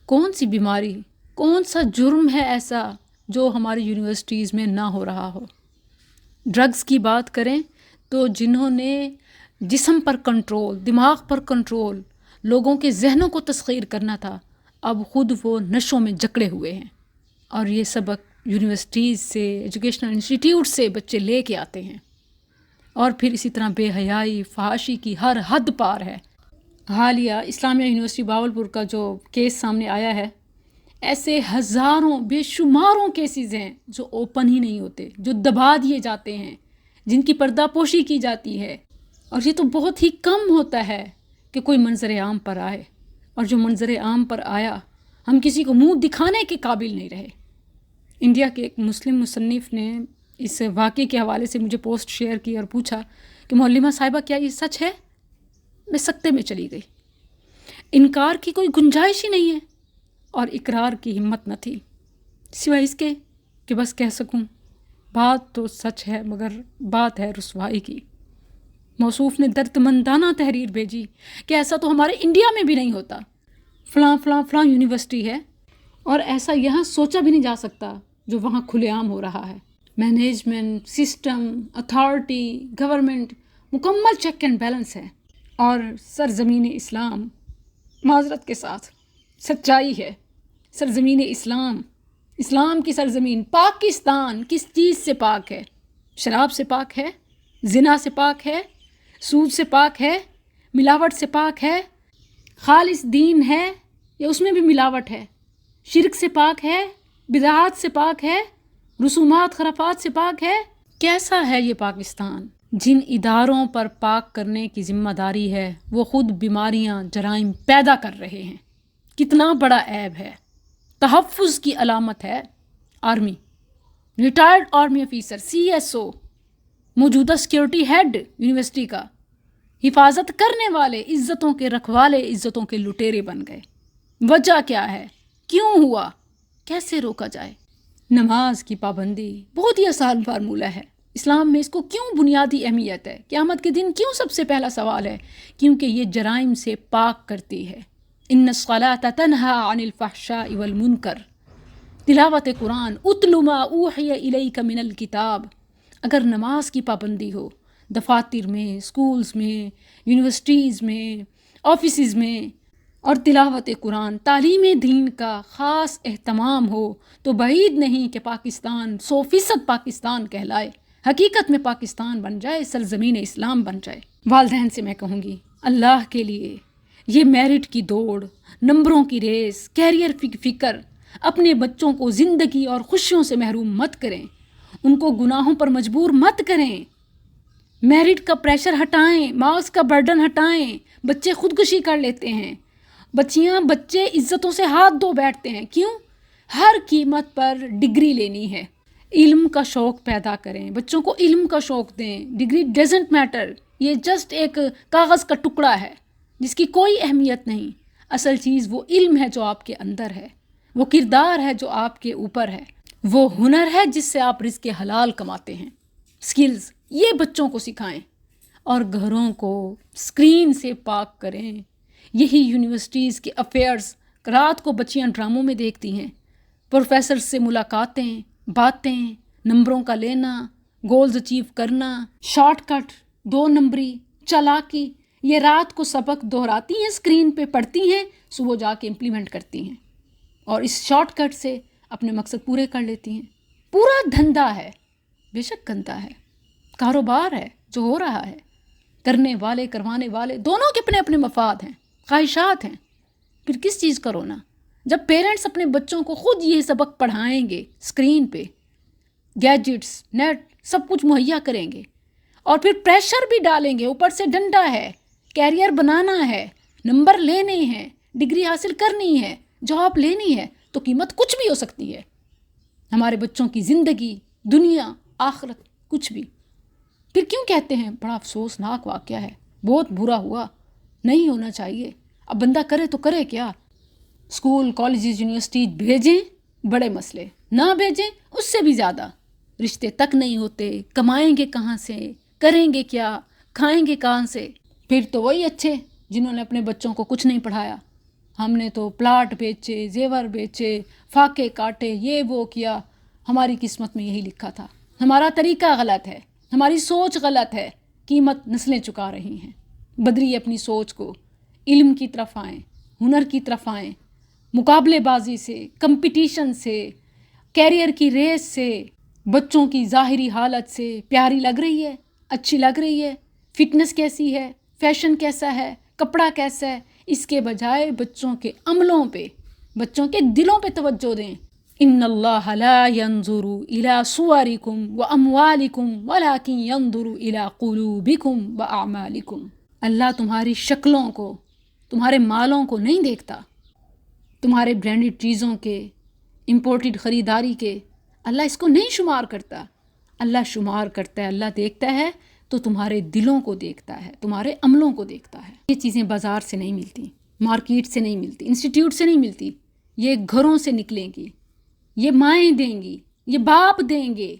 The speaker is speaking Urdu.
کون سی بیماری، کون سا جرم ہے ایسا جو ہماری یونیورسٹیز میں نہ ہو رہا ہو؟ ڈرگز کی بات کریں تو جنہوں نے جسم پر کنٹرول، دماغ پر کنٹرول، لوگوں کے ذہنوں کو تسخیر کرنا تھا، اب خود وہ نشوں میں جکڑے ہوئے ہیں، اور یہ سبق یونیورسٹیز سے، ایجوکیشنل انسٹیٹیوٹ سے بچے لے کے آتے ہیں، اور پھر اسی طرح بے حیائی، فحاشی کی ہر حد پار ہے۔ حالیہ اسلامیہ یونیورسٹی باولپور کا جو کیس سامنے آیا ہے، ایسے ہزاروں بے شماروں کیسز ہیں جو اوپن ہی نہیں ہوتے، جو دبا دیے جاتے ہیں، جن کی پردہ پوشی کی جاتی ہے، اور یہ تو بہت ہی کم ہوتا ہے کہ کوئی منظر عام پر آئے، اور جو منظر عام پر آیا ہم کسی کو منہ دکھانے کے قابل نہیں رہے۔ انڈیا کے ایک مسلم مصنف نے اس واقعے کے حوالے سے مجھے پوسٹ شیئر کی اور پوچھا کہ معلمہ صاحبہ کیا یہ سچ ہے؟ میں سکتے میں چلی گئی۔ انکار کی کوئی گنجائش ہی نہیں ہے، اور اقرار کی ہمت نہ تھی، سوائے اس کے کہ بس کہہ سکوں بات تو سچ ہے مگر بات ہے رسوائی کی۔ موصوف نے دردمندانہ تحریر بھیجی کہ ایسا تو ہمارے انڈیا میں بھی نہیں ہوتا، فلاں فلاں فلاں یونیورسٹی ہے، اور ایسا یہاں سوچا بھی نہیں جا سکتا جو وہاں کھلے عام ہو رہا ہے۔ مینجمنٹ، سسٹم، اتھارٹی، گورنمنٹ، مکمل چیک اینڈ بیلنس ہے، اور سرزمین اسلام، معذرت کے ساتھ سچائی ہے، سرزمین اسلام، اسلام کی سرزمین پاکستان کس چیز سے پاک ہے؟ شراب سے پاک ہے، زنا سے پاک ہے، سود سے پاک ہے، ملاوٹ سے پاک ہے، خالص دین ہے یا اس میں بھی ملاوٹ ہے، شرک سے پاک ہے، بدعات سے پاک ہے، رسومات خرافات سے پاک ہے؟ کیسا ہے یہ پاکستان؟ جن اداروں پر پاک کرنے کی ذمہ داری ہے وہ خود بیماریاں، جرائم پیدا کر رہے ہیں۔ کتنا بڑا عیب ہے، تحفظ کی علامت ہے۔ Army, retired army officer, CSO، موجودہ سیکیورٹی ہیڈ یونیورسٹی کا، حفاظت کرنے والے، عزتوں کے رکھوالے، عزتوں کے لٹیرے بن گئے۔ وجہ کیا ہے؟ کیوں ہوا؟ کیسے روکا جائے؟ نماز کی پابندی بہت ہی آسان فارمولہ ہے، اسلام میں اس کو کیوں بنیادی اہمیت ہے؟ قیامت کے دن کیوں سب سے پہلا سوال ہے؟ کیونکہ یہ جرائم سے پاک کرتی ہے۔ ان الصلاۃ تنہی عن الفحشاء والمنکر، تلاوت قرآن، اتل ما اوحی الیک من الکتاب۔ اگر نماز کی پابندی ہو، دفاتر میں، اسکولز میں، یونیورسٹیز میں، آفیسز میں، اور تلاوت قرآن، تعلیم دین کا خاص اہتمام ہو، تو بعید نہیں کہ پاکستان 100% پاکستان کہلائے، حقیقت میں پاکستان بن جائے، سرزمین اسلام بن جائے۔ والدین سے میں کہوں گی، اللہ کے لیے یہ میرٹ کی دوڑ، نمبروں کی ریس، کیریئر کی فکر، اپنے بچوں کو زندگی اور خوشیوں سے محروم مت کریں، ان کو گناہوں پر مجبور مت کریں، میرٹ کا پریشر ہٹائیں، مارکس کا برڈن ہٹائیں۔ بچے خودکشی کر لیتے ہیں، بچے عزتوں سے ہاتھ دھو بیٹھتے ہیں، کیوں؟ ہر قیمت پر ڈگری لینی ہے۔ علم کا شوق پیدا کریں، بچوں کو علم کا شوق دیں۔ ڈگری ڈزنٹ میٹر، یہ جسٹ ایک کاغذ کا ٹکڑا ہے جس کی کوئی اہمیت نہیں۔ اصل چیز وہ علم ہے جو آپ کے اندر ہے، وہ کردار ہے جو آپ کے اوپر ہے، وہ ہنر ہے جس سے آپ رزق حلال کماتے ہیں۔ سکلز یہ بچوں کو سکھائیں، اور گھروں کو اسکرین سے پاک کریں۔ یہی یونیورسٹیز کے افیئرز، رات کو بچیاں ڈراموں میں دیکھتی ہیں، پروفیسر سے ملاقاتیں، باتیں، نمبروں کا لینا، گولز اچیو کرنا، شارٹ کٹ، 2 نمبری، چالاکی، یہ رات کو سبق دہراتی ہیں، اسکرین پہ پڑھتی ہیں، صبح جا کے امپلیمنٹ کرتی ہیں، اور اس شارٹ کٹ سے اپنے مقصد پورے کر لیتی ہیں۔ پورا دھندا ہے، بے شک گندا ہے، کاروبار ہے جو ہو رہا ہے، کرنے والے کروانے والے دونوں کے اپنے اپنے مفاد ہیں، خواہشات ہیں۔ پھر کس چیز کا رونا؟ جب پیرنٹس اپنے بچوں کو خود یہ سبق پڑھائیں گے، اسکرین پہ گیجٹس، نیٹ سب کچھ مہیا کریں گے، اور پھر پریشر بھی ڈالیں گے، اوپر سے ڈنڈا ہے، کیریئر بنانا ہے، نمبر لینے ہیں، ڈگری حاصل کرنی ہے، جاب لینی ہے، تو قیمت کچھ بھی ہو سکتی ہے، ہمارے بچوں کی زندگی، دنیا، آخرت، کچھ بھی۔ پھر کیوں کہتے ہیں بڑا افسوسناک واقعہ ہے، بہت برا ہوا، نہیں ہونا چاہیے۔ اب بندہ کرے تو کرے کیا؟ اسکول، کالجز، یونیورسٹی بھیجیں، بڑے مسئلے، نہ بھیجیں اس سے بھی زیادہ، رشتے تک نہیں ہوتے، کمائیں گے کہاں سے، کریں گے کیا، کھائیں گے کہاں سے؟ پھر تو وہی اچھے جنہوں نے اپنے بچوں کو کچھ نہیں پڑھایا، ہم نے تو پلاٹ بیچے، زیور بیچے، فاقے کاٹے، یہ وہ کیا. ہماری قسمت میں یہی لکھا تھا. ہمارا طریقہ غلط ہے، ہماری سوچ غلط ہے، قیمت نسلیں چکا رہی ہیں. بدلیے اپنی سوچ کو، علم کی طرف آئیں، ہنر کی طرف آئیں، مقابلے بازی سے، کمپٹیشن سے، کیریئر کی ریس سے، بچوں کی ظاہری حالت سے پیاری لگ رہی ہے، اچھی لگ رہی ہے، فٹنس کیسی ہے، فیشن کیسا ہے، کپڑا کیسا ہے، اس کے بجائے بچوں کے عملوں پہ، بچوں کے دلوں پہ توجہ دیں. ان اللہ لا ينظر الى صورکم واموالکم ولکن ينظر الى قلوبکم واعمالکم. اللہ تمہاری شکلوں کو، تمہارے مالوں کو نہیں دیکھتا، تمہارے برانڈڈ چیزوں کے، امپورٹڈ خریداری کے. اللہ اس کو نہیں شمار کرتا. اللہ شمار کرتا ہے، اللہ دیکھتا ہے تو تمہارے دلوں کو دیکھتا ہے، تمہارے عملوں کو دیکھتا ہے. یہ چیزیں بازار سے نہیں ملتی، مارکیٹ سے نہیں ملتی، انسٹیٹیوٹ سے نہیں ملتی. یہ گھروں سے نکلیں گی، یہ مائیں دیں گی، یہ باپ دیں گے.